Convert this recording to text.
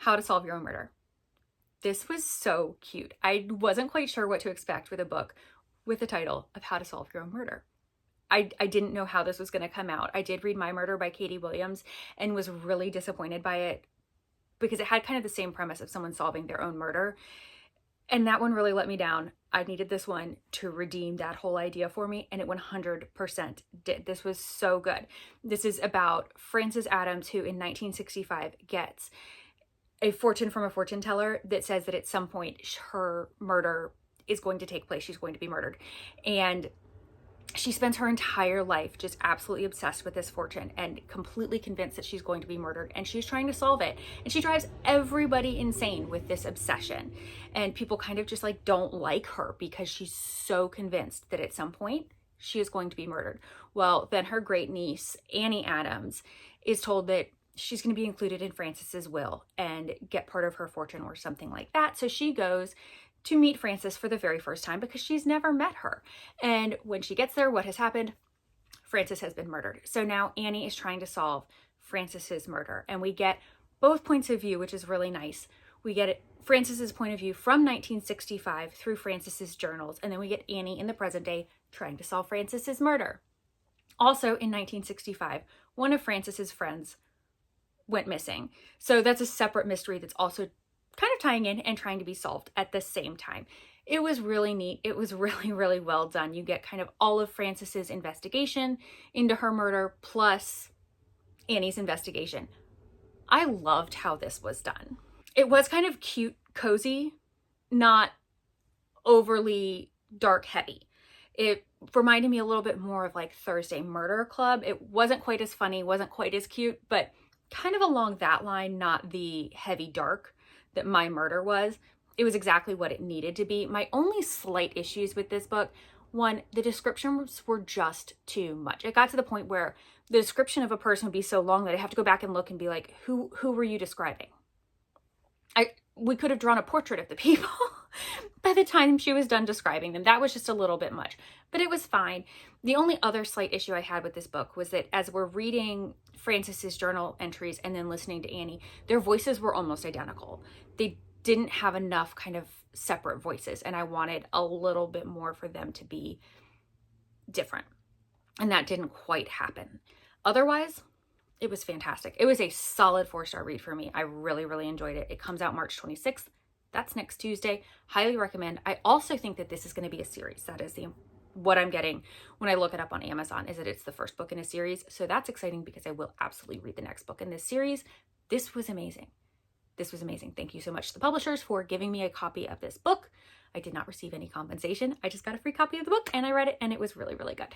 How to Solve Your Own Murder. This was so cute. I wasn't quite sure what to expect with a book with the title of How to Solve Your Own Murder. I didn't know how this was going to come out. I did read My Murder by Katie Williams and was really disappointed by it because it had kind of the same premise of someone solving their own murder. And that one really let me down. I needed this one to redeem that whole idea for me, and it 100% did. This was so good. This is about Frances Adams, who in 1965 gets a fortune from a fortune teller that says that at some point her murder is going to take place. She's going to be murdered. And she spends her entire life just absolutely obsessed with this fortune and completely convinced that she's going to be murdered, and she's trying to solve it. And she drives everybody insane with this obsession. And people kind of just like don't like her because she's so convinced that at some point she is going to be murdered. Well, then her great niece, Annie Adams, is told that she's going to be included in Frances's will and get part of her fortune or something like that. So she goes to meet Frances for the very first time because she's never met her. And when she gets there, what has happened? Frances has been murdered. So now Annie is trying to solve Frances's murder. And we get both points of view, which is really nice. We get Frances's point of view from 1965 through Frances's journals. And then we get Annie in the present day trying to solve Frances's murder. Also in 1965, one of Frances's friends went missing. So that's a separate mystery that's also kind of tying in and trying to be solved at the same time. It was really neat. It was really, really well done. You get kind of all of Frances's investigation into her murder plus Annie's investigation. I loved how this was done. It was kind of cute, cozy, not overly dark heavy. It reminded me a little bit more of like Thursday Murder Club. It wasn't quite as funny, wasn't quite as cute, but kind of along that line, not the heavy dark that My Murder was. It was exactly what it needed to be. My only slight issues with this book, one, the descriptions were just too much. It got to the point where the description of a person would be so long that I have to go back and look and be like, who were you describing? We could have drawn a portrait of the people by the time she was done describing them. That was just a little bit much, but it was fine. The only other slight issue I had with this book was that as we're reading Frances's journal entries and then listening to Annie, their voices were almost identical. They didn't have enough kind of separate voices, and I wanted a little bit more for them to be different, and that didn't quite happen. Otherwise, it was fantastic. It was a solid 4-star read for me. I really, really enjoyed it. It comes out March 26th. That's next Tuesday. Highly recommend. I also think that this is going to be a series. That is what I'm getting when I look it up on Amazon, is that it's the first book in a series. So that's exciting because I will absolutely read the next book in this series. This was amazing. This was amazing. Thank you so much to the publishers for giving me a copy of this book. I did not receive any compensation. I just got a free copy of the book and I read it, and it was really, really good.